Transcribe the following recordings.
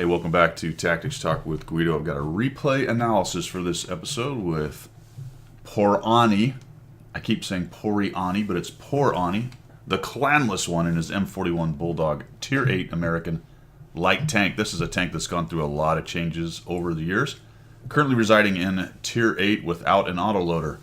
welcome back to Tactics Talk with Guido. I've got a replay analysis for this episode with Porani. I keep saying Porani, but it's Porani, the clanless one in his M41 Bulldog Tier 8 American light tank. This is a tank that's gone through a lot of changes over the years. Currently residing in Tier 8 without an autoloader.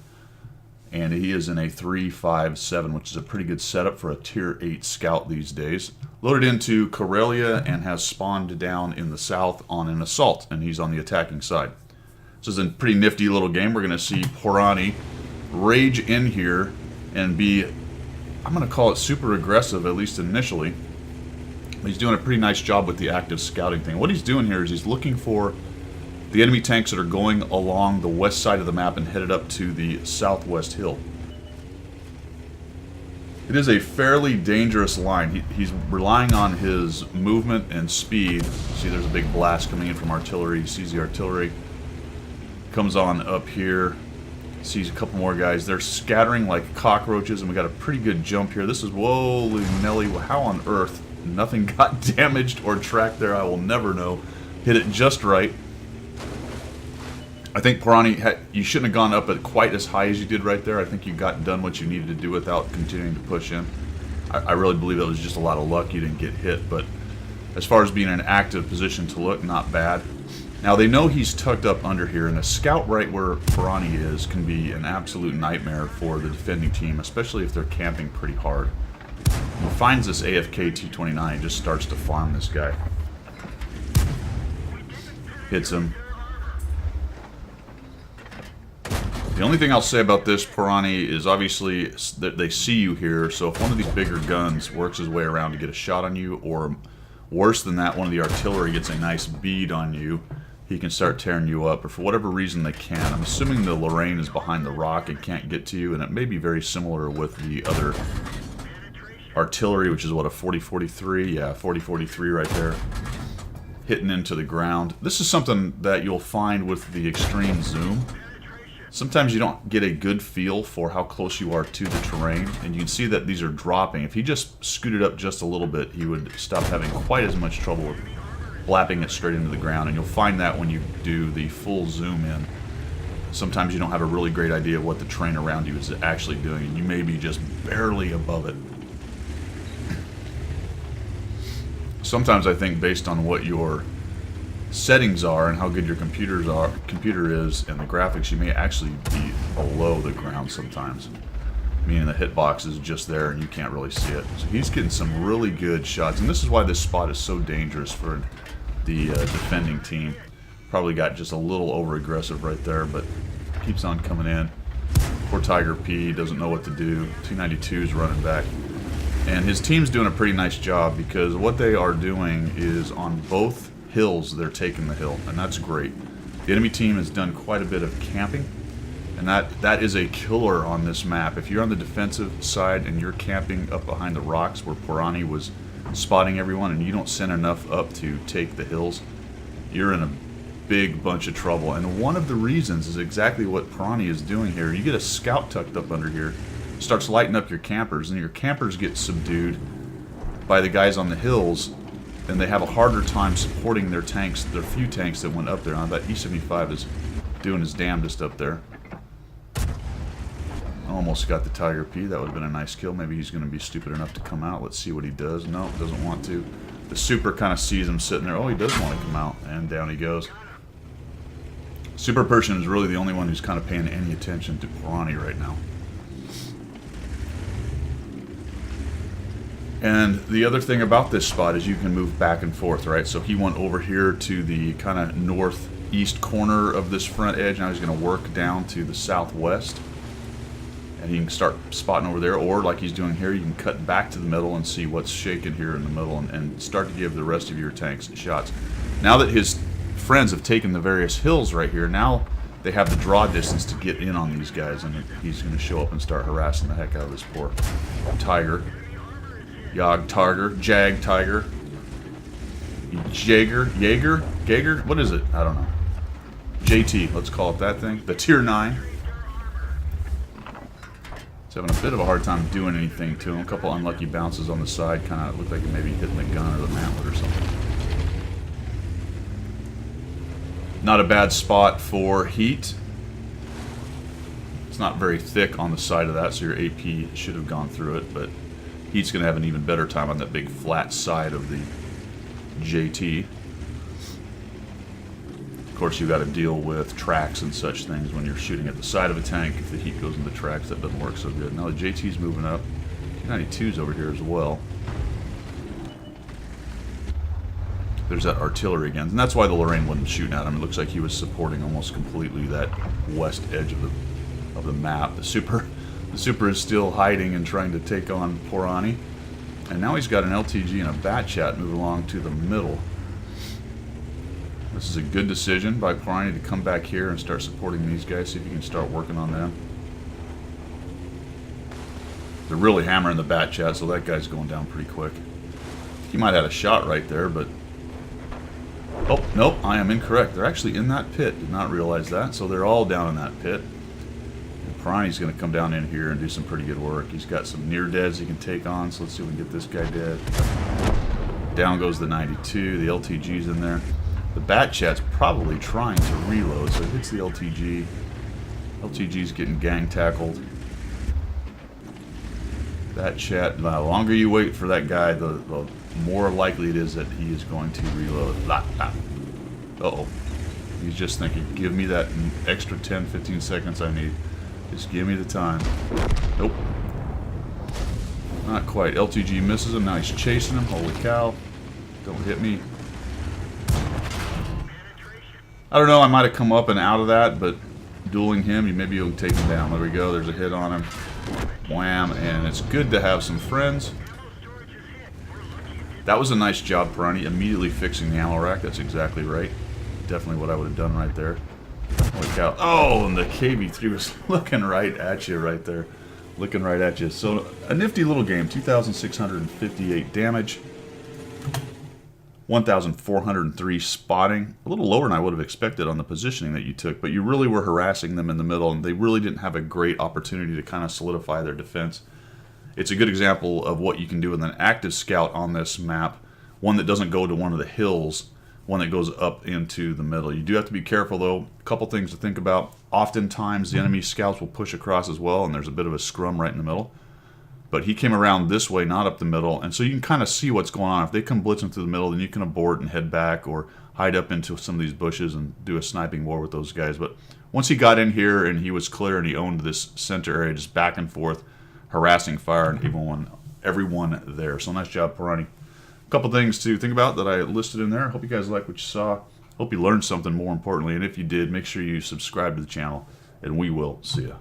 And he is in a 3.57, which is a pretty good setup for a Tier 8 scout these days. Loaded into Karelia and has spawned down in the south on an assault, and he's on the attacking side. This is a pretty nifty little game. We're going to see Porani rage in here and be, I'm going to call it super aggressive, at least initially. He's doing a pretty nice job with the active scouting thing. What he's doing here is he's looking for the enemy tanks that are going along the west side of the map and headed up to the southwest hill. It is a fairly dangerous line. He's relying on his movement and speed. See, there's a big blast coming in from artillery. He sees the artillery. Comes on up here. Sees a couple more guys. They're scattering like cockroaches, and we got a pretty good jump here. This is, holy Nelly, how on earth nothing got damaged or tracked there? I will never know. Hit it just right. I think Porani, you shouldn't have gone up at quite as high as you did right there. I think you got done what you needed to do without continuing to push in. I really believe that was just a lot of luck you didn't get hit, but as far as being in an active position to look, not bad. Now they know he's tucked up under here, and a scout right where Porani is can be an absolute nightmare for the defending team, especially if they're camping pretty hard. He finds this AFK T-29 and just starts to farm this guy. Hits him. The only thing I'll say about this Porani is obviously that they see you here, so if one of these bigger guns works his way around to get a shot on you, or worse than that, one of the artillery gets a nice bead on you, he can start tearing you up, or for whatever reason they can. I'm assuming the Lorraine is behind the rock and can't get to you, and it may be very similar with the other artillery, which is what, a 40-43? Yeah, 40-43 right there. Hitting into the ground. This is something that you'll find with the extreme zoom. Sometimes you don't get a good feel for how close you are to the terrain, and you can see that these are dropping. If he just scooted up just a little bit, he would stop having quite as much trouble with blapping it straight into the ground, and you'll find that when you do the full zoom in. Sometimes you don't have a really great idea of what the terrain around you is actually doing, and you may be just barely above it. Sometimes I think based on what your settings are and how good your computer is and the graphics, you may actually be below the ground sometimes, meaning the hitbox is just there and you can't really see it. So he's getting some really good shots, and this is why this spot is so dangerous for the defending team. Probably got just a little over aggressive right there, but keeps on coming in. Poor Tiger P doesn't know what to do. 292 is running back, and his team's doing a pretty nice job, because what they are doing is on both hills they're taking the hill, and that's great. The enemy team has done quite a bit of camping, and that is a killer on this map. If you're on the defensive side and you're camping up behind the rocks where Porani was spotting everyone, and you don't send enough up to take the hills, you're in a big bunch of trouble. And one of the reasons is exactly what Porani is doing here. You get a scout tucked up under here, starts lighting up your campers, and your campers get subdued by the guys on the hills, and they have a harder time supporting their tanks, their few tanks that went up there. I bet E75 is doing his damnedest up there. Almost got the Tiger P. That would have been a nice kill. Maybe he's going to be stupid enough to come out. Let's see what he does. No, doesn't want to. The Super kind of sees him sitting there. Oh, he does want to come out, and down he goes. Super Persian is really the only one who's kind of paying any attention to Porani right now. And the other thing about this spot is you can move back and forth, right? So he went over here to the kind of northeast corner of this front edge. Now he's going to work down to the southwest, and he can start spotting over there. Or like he's doing here, you can cut back to the middle and see what's shaking here in the middle, and start to give the rest of your tanks shots. Now that his friends have taken the various hills right here, now they have the draw distance to get in on these guys, and he's going to show up and start harassing the heck out of this poor Tiger. Jag Tiger, Jaeger, what is it? I don't know. JT, let's call it that thing. The Tier 9. He's having a bit of a hard time doing anything to him. A couple unlucky bounces on the side, kind of looked like he maybe hitting the gun or the mantlet or something. Not a bad spot for heat. It's not very thick on the side of that, so your AP should have gone through it, but heat's going to have an even better time on that big flat side of the JT. Of course, you've got to deal with tracks and such things when you're shooting at the side of a tank. If the heat goes into the tracks, that doesn't work so good. Now the JT's moving up. T-92's over here as well. There's that artillery again, and that's why the Lorraine wasn't shooting at him. It looks like he was supporting almost completely that west edge of the map. The Super is still hiding and trying to take on Porani, and now he's got an LTG and a Bat Chat moving along to the middle. This is a good decision by Porani to come back here and start supporting these guys. See if you can start working on them. They're really hammering the Bat Chat, so that guy's going down pretty quick. He might have had a shot right there, but... Oh, nope, I am incorrect. They're actually in that pit. Did not realize that. So they're all down in that pit. And Porani's going to come down in here and do some pretty good work. He's got some near-deads he can take on, so let's see if we can get this guy dead. Down goes the 92. The LTG's in there. The Bat Chat's probably trying to reload, so it hits the LTG. LTG's getting gang tackled. Bat Chat, the longer you wait for that guy, the more likely it is that he is going to reload. Uh-oh. He's just thinking, give me that extra 10, 15 seconds I need. Just give me the time. Nope. Not quite. LTG misses him. Now he's chasing him. Holy cow. Don't hit me. I don't know, I might have come up and out of that, but dueling him, maybe you'll take him down. There we go, there's a hit on him. Wham, and it's good to have some friends. That was a nice job, Porani, immediately fixing the ammo rack. That's exactly right. Definitely what I would have done right there. Holy cow. Oh, and the KV-3 was looking right at you right there. Looking right at you. So, a nifty little game. 2,658 damage. 1,403 spotting. A little lower than I would have expected on the positioning that you took, but you really were harassing them in the middle, and they really didn't have a great opportunity to kind of solidify their defense. It's a good example of what you can do with an active scout on this map, one that doesn't go to one of the hills, one that goes up into the middle. You do have to be careful, though. A couple things to think about. Oftentimes, the enemy scouts will push across as well, and there's a bit of a scrum right in the middle. But he came around this way, not up the middle, and so you can kind of see what's going on. If they come blitzing through the middle, then you can abort and head back or hide up into some of these bushes and do a sniping war with those guys. But once he got in here and he was clear and he owned this center area, just back and forth, harassing fire and everyone there. So nice job, Porani. A couple things to think about that I listed in there. Hope you guys like what you saw. Hope you learned something more importantly, and if you did, make sure you subscribe to the channel, and we will see ya.